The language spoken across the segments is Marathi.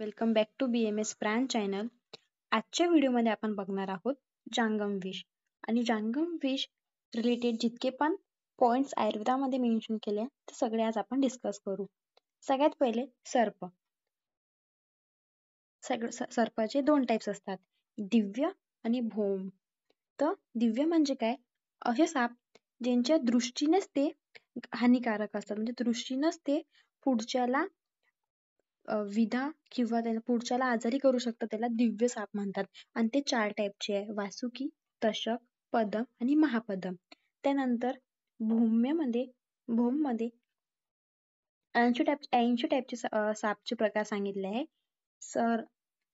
Welcome back to BMS brand channel. आजच्या व्हिडिओमध्ये आपण बघणार आहोत जांगम विष आणि जांगम विष रिलेटेड जितके पण पॉइंट्स आयुर्वेदामध्ये मेन्शन केले ते सगळे आज आपण डिस्कस करू. सगळ्यात पहिले सर्प. सर्पाचे दोन टाइप्स असतात, दिव्य आणि भौम. तर दिव्य म्हणजे काय, असे साप ज्यांच्या दृष्टीनेच ते हानिकारक असतात, म्हणजे दृष्टीनेच ते पुढच्याला विधा किंवा त्याला पुढच्याला आजारी करू शकतात, त्याला दिव्य साप म्हणतात. आणि ते 4 टाईपचे आहे, वासुकी, तशक, पदम आणि महापदम. त्यानंतर भौम मध्ये 80 टाईपचे सापचे प्रकार सांगितले आहे.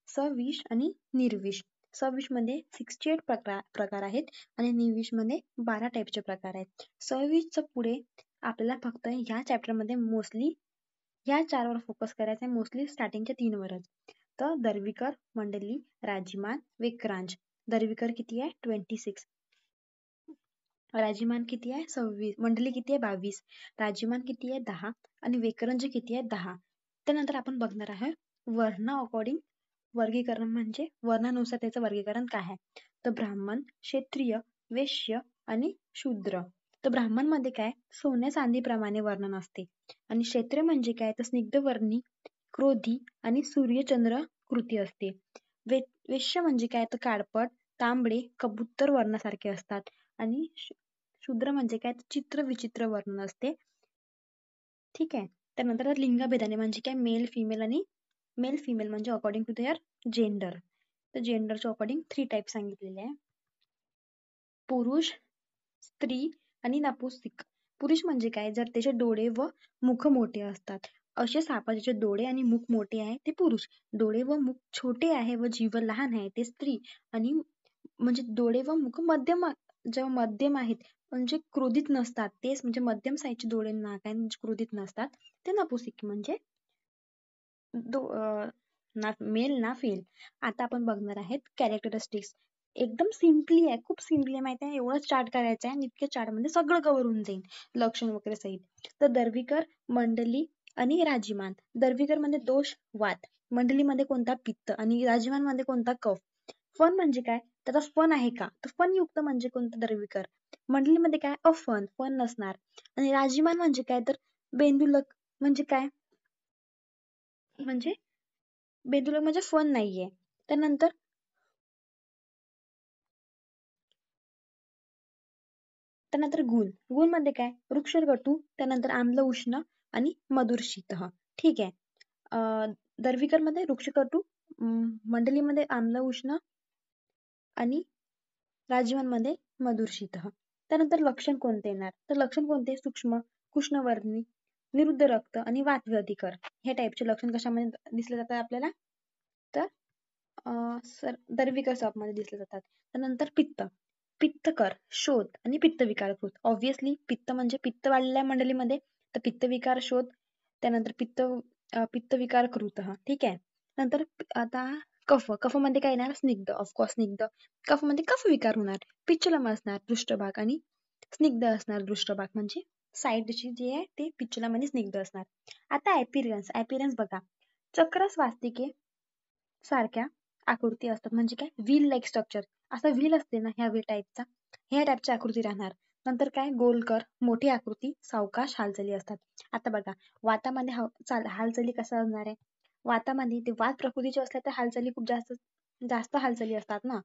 सविष आणि निर्विष. सविष मध्ये 68 प्रकार आहेत आणि निर्विष मध्ये 12 टाईपचे प्रकार आहेत. सविषच्या पुढे आपल्याला फक्त ह्या चॅप्टर मध्ये मोस्टली ह्या 4 वर फोकस करायचा आहे, मोस्टली स्टार्टिंगच्या 3 वरच. तर दर्विकर, मंडली, राजीमान, विक्रांज. दर्विकर किती आहे 26, राजीमान किती आहे 26, मंडली किती आहे 22, राजीमान किती आहे 10 आणि विक्रांज किती आहे 10. त्यानंतर आपण बघणार आहे वर्ण अकॉर्डिंग वर्गीकरण, म्हणजे वर्णानुसार त्याचं वर्गीकरण काय आहे. तर ब्राह्मण, क्षत्रिय, वैश्य आणि शूद्र. तर ब्राह्मण मध्ये काय, सोन्या चांदीप्रमाणे वर्णन असते. आणि क्षेत्र म्हणजे काय, तर स्निग्धवर्णी, क्रोधी आणि सूर्यचंद्र कृती असते. वैश्य म्हणजे काय, तर काळपट, तांबडे, कबूतर वर्णासारखे असतात. आणि शूद्र म्हणजे काय, तर चित्र विचित्र वर्णन असते. ठीक आहे. त्यानंतर लिंगभेदाने म्हणजे काय, मेल फिमेल म्हणजे अकॉर्डिंग टू देअर जेंडर. तर जेंडरच्या अकॉर्डिंग 3 टाईप सांगितलेले आहे, पुरुष, स्त्री आणि नपुंसक. पुरुष म्हणजे काय, जर त्याचे डोळे व मुख मोठे असतात. असे सापाचे डोळे आणि मुख मोठे आहे ते पुरुष. डोळे व मुख छोटे आहे व जीव लहान आहे ते स्त्री. आणि म्हणजे डोळे व मुख जेव्हा मध्यम आहेत, म्हणजे क्रोधित नसतात, तेच म्हणजे मध्यम साईजचे डोळे नाक आहे म्हणजे क्रोधित नसतात, ते नपुंसक म्हणजे मेल ना फेल. आता आपण बघणार आहेत कॅरेक्टरिस्टिक्स. एकदम सिम्पली आहे, खूप सिम्पली आहे, माहिती आहे, एवढं चार्ट करायचं आहे आणि इतक्या चार्ट मध्ये सगळं कव्हर होऊन जाईल, लक्षण वगैरे सहित. तर दर्विकर, मंडली आणि राजीमान. दर्विकर मध्ये दोष, वात. मंडलीमध्ये कोणता, पित्त. आणि राजीमान मध्ये कोणता, कफ. फन म्हणजे काय, त्याचा फन आहे का, तर फन युक्त म्हणजे कोणतं, दर्विकर. मंडलीमध्ये काय, फन नसणार. आणि राजीमान म्हणजे काय, तर बेंदुलक म्हणजे काय, म्हणजे बेंदुलक म्हणजे फन नाहीये. त्यानंतर गुण मध्ये काय, वृक्षगटू, त्यानंतर आम्ल उष्ण आणि मधुर शीत. ठीक आहे. दर्विकर मध्ये वृक्षकटू, मंडलीमध्ये आम्ल उष्ण आणि राजीवन मध्ये मधुर शीत. त्यानंतर लक्षण कोणते येणार, तर लक्षण कोणते, सूक्ष्म, कृष्णवर्णी, निरुद्ध रक्त आणि वातविकर. हे टाईपचे लक्षण कशामध्ये दिसले जातात आपल्याला, तर दर्विकर साप मध्ये दिसले जातात. त्यानंतर पित्तकर, शोध आणि पित्तविकारकृत. ऑब्विसली पित्त म्हणजे पित्त वाढलेल्या मंडलीमध्ये, तर पित्तविकार शोध. त्यानंतर पित्तविकारकृत. ठीक आहे. नंतर आता कफ मध्ये काय येणार, स्निग्ध. ऑफकोर्स स्निग्ध. कफ मध्ये कफ विकार होणार, पिच्चलम असणार पृष्ठभाग आणि स्निग्ध असणार पृष्ठभाग, म्हणजे साईडची जी आहे ते पिच्चलम स्निग्ध असणार. आता ऍपिरन्स बघा, चक्र स्वास्तिके सारख्या आकृती असतात, म्हणजे काय, व्हील लाईक स्ट्रक्चर. असा व्हील असते ना, ह्या टाईपची आकृती राहणार. नंतर काय, गोलकर, मोठी आकृती, सावकाश हालचाली असतात. आता बघा, वातामध्ये हालचाली कसा असणार आहे, वातामध्ये ते वात प्रकृतीचे असल्या तर हालचाली खूप जास्त हालचाली असतात ना,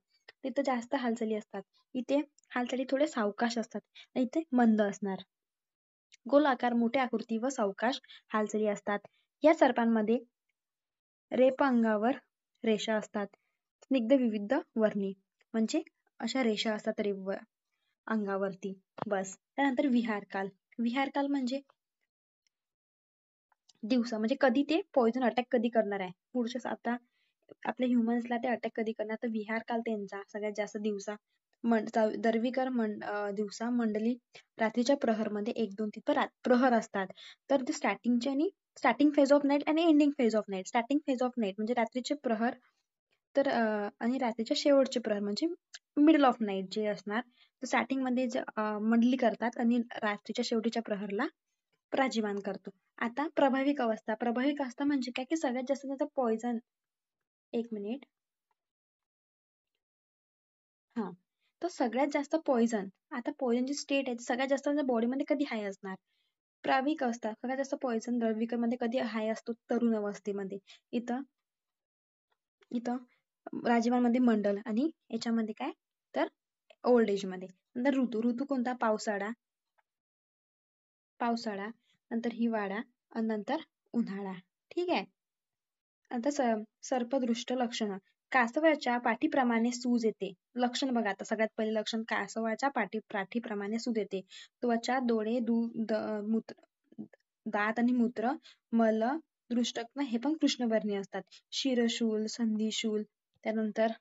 तिथे जास्त हालचाली असतात. इथे हालचाली थोडे सावकाश असतात, इथे मंद असणार. गोल आकार, मोठी आकृती व सावकाश हालचाली असतात. या सर्पांमध्ये रेप अंगावर रेषा असतात. स्निग्ध विविध वर्णी, म्हणजे अशा रेषा असतात रेप अंगावरती, बस. त्यानंतर विहारकाल म्हणजे दिवसा, म्हणजे कधी ते पॉइझन अटॅक कधी करणार आहे पुढच्या, आता आपल्या ह्युमन्सला ते अटॅक कधी करणार, तर विहारकाल त्यांचा सगळ्यात जास्त दिवसा. दर्विकर दिवसा, मंडली रात्रीच्या प्रहर मध्ये 1, 2, 3 प्रहर असतात. तर ते स्टार्टिंग फेज ऑफ नाईट आणि ending phase of night. Starting phase of night म्हणजे रात्रीचे प्रहर, तर आणि रात्रीच्या शेवटचे प्रहर म्हणजे मिडल ऑफ नाईट जे असणार. तर स्टार्टिंग मध्ये मंडली करतात आणि रात्रीच्या शेवटीच्या प्रहरला प्राजीमान करतो. आता प्रभाविक अवस्था म्हणजे काय की सगळ्यात जास्त त्याचं पॉइझन, एक मिनिट, हा, तर सगळ्यात जास्त पॉइझन, आता पॉइझनची स्टेट आहे ती सगळ्यात जास्त बॉडीमध्ये कधी हाय असणार? प्राविक अवस्था सगळ्यात जास्त पॉइझन द्रविकामध्ये कधी हाय असतो? तरुण अवस्थेमध्ये. इथं इथं राजीवांमध्ये मंडल आणि याच्यामध्ये काय तर ओल्ड एज मध्ये. नंतर ऋतू कोणता? पावसाळा, नंतर हिवाळा आणि नंतर उन्हाळा. ठीक आहे. आता सर्पदृष्ट लक्षण, कासवाच्या पाठीप्रमाणे सूज येते. लक्षण बघा, आता सगळ्यात पहिले लक्षण, कासवाच्या पाठीप्रमाणे सूज येते. त्वचा, डोळे, दात आणि मूत्र, मल, दृष्टक्न हे पण कृष्णवर्णीय असतात. शिरशूल, संधिशूल, त्यानंतर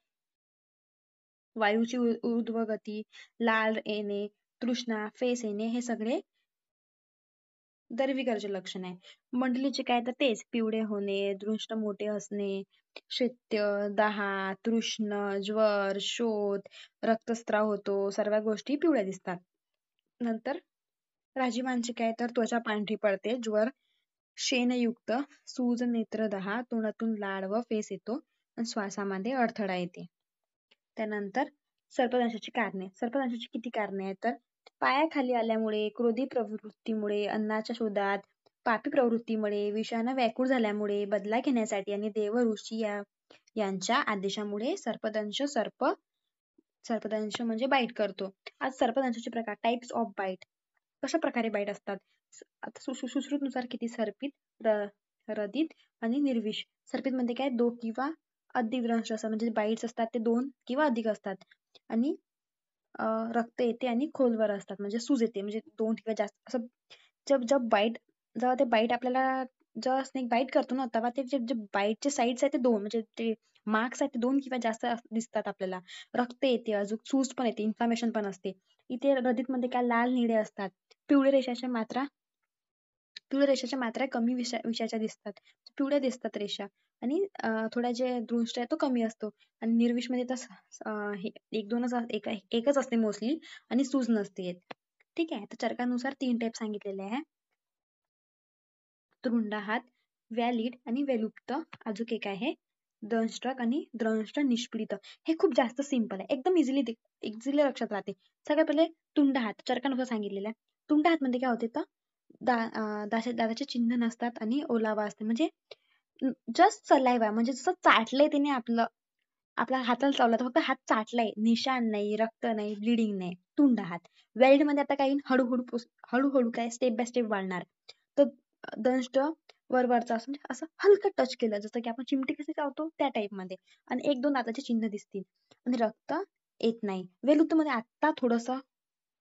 वायूची ऊर्ध्वगती, लाल येणे, तृष्णा, फेस येणे, हे सगळे दर्विकारचे लक्षण आहे. मंडलीचे काय तर तेच, पिवळे होणे, दृष्ट मोठे असणे, शैत्य, दाहा, तृष्ण, ज्वर, शोथ, रक्तस्राव होतो, सर्व गोष्टी पिवळ्या दिसतात. नंतर राजीवांचे काय तर त्वचा पांढरी पडते, ज्वर, शेनयुक्त, सूज, नेत्रदाहा, तोंडातून लाळ व फेस येतो आणि श्वासामध्ये अडथळा येते. त्यानंतर सर्पदंशाची किती कारणे आहेत तर, पायाखाली आल्यामुळे, क्रोधी प्रवृत्तीमुळे, अन्नाच्या शोधात, पापी प्रवृत्तीमुळे, विषानं व्याकुळ झाल्यामुळे, बदला घेण्यासाठी आणि देव ऋषी यांच्या आदेशामुळे सर्पदंश म्हणजे बाईट करतो. आज सर्पदंशाचे प्रकार, टाइप्स ऑफ बाईट, कशा प्रकारे बाईट असतात. आता सुश्रुत नुसार किती? सर्पित, रदित आणि निर्विष. सर्पित मध्ये काय 2 किंवा अधिक दंश असतात, म्हणजे बाईट्स असतात ते 2 किंवा अधिक असतात. आणि रक्त येते आणि खोलवर असतात, म्हणजे सूज येते, म्हणजे 2 किंवा जास्त असं. जेव्हा ते बाईट आपल्याला, जेव्हा स्नेक बाईट करतो ना, तेव्हा ते जे बाईटचे साईड्स आहेत ते 2, म्हणजे ते मार्क्स आहेत ते 2 किंवा जास्त दिसतात आपल्याला. रक्त येते, अजून सूज पण येते, इन्फ्लामेशन पण असते. इथे रदित मध्ये काय लाल निळे असतात. पिवळ्या रेषाच्या मात्रा कमी विषाच्या दिसतात, पिवळ्या दिसतात रेषा. आणि थोडा जे दृष्ट आहे तो कमी असतो. आणि निर्विष मध्ये तर एकच असते मोस्टली, आणि सूज नसते येत. ठीक आहे. तर चरकानुसार 3 टाईप सांगितलेले आहे, तृंडाहात, व्हॅलिड आणि वेलुप्त. अजून एक आहे दंष्ट्रक आणि द्रंष्ट निष्पीडित. हे खूप जास्त सिंपल आहे, एकदम इझिली लक्षात राहते. सगळ्यात पहिले तुंडहात, चरकानुसार सांगितलेलं आहे. तुंडहात मध्ये काय होते तर, दाताचे चिन्ह नसतात आणि ओलावा असते, म्हणजे जस्ट सलाइवा, म्हणजे जसं चाटलंय त्याने आपल्या हाताला चावला तर फक्त हात चाटलाय, निशाण नाही, रक्त नाही, ब्लिडिंग नाही, तुंडहात. वेल्ड मध्ये आता काही हळूहळू काय स्टेप बाय स्टेप वाढणार. तर दंष्ट वरवरचा असं, म्हणजे असं हलकं टच केलं, जसं की आपण चिमटी कशी चावतो त्या टाइप मध्ये, आणि 1-2 दाताचे चिन्ह दिसतील. आणि रक्त येत नाही. वेलुत्त मध्ये आता थोडस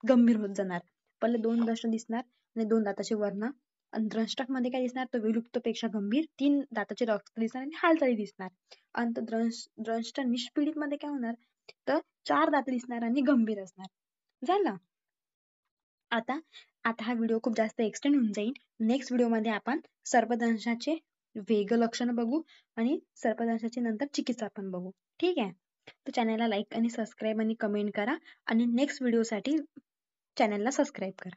गंभीर होत जाणार. पहिले 2 दंष्ट दिसणार आणि 2 दाताचे वर्ण. आणि द्रष्टक मध्ये काय दिसणार तर, विलुप्त पेक्षा गंभीर 3 दाताचे रक्त दिसणार आणि हालचाली दिसणार. आणि द्रष्ट निष्पीडित मध्ये काय होणार तर, 4 दात दिसणार आणि गंभीर असणार. झालं. आता हा व्हिडिओ खूप जास्त एक्सटेंड होऊन जाईल. नेक्स्ट व्हिडिओ मध्ये आपण सर्पदंशाचे वेग लक्षण बघू आणि सर्पदंशाची नंतर चिकित्सा पण बघू. ठीक आहे. तर चॅनलला लाईक आणि सबस्क्राईब आणि कमेंट करा, आणि नेक्स्ट व्हिडिओ साठी चॅनलला सबस्क्राईब करा.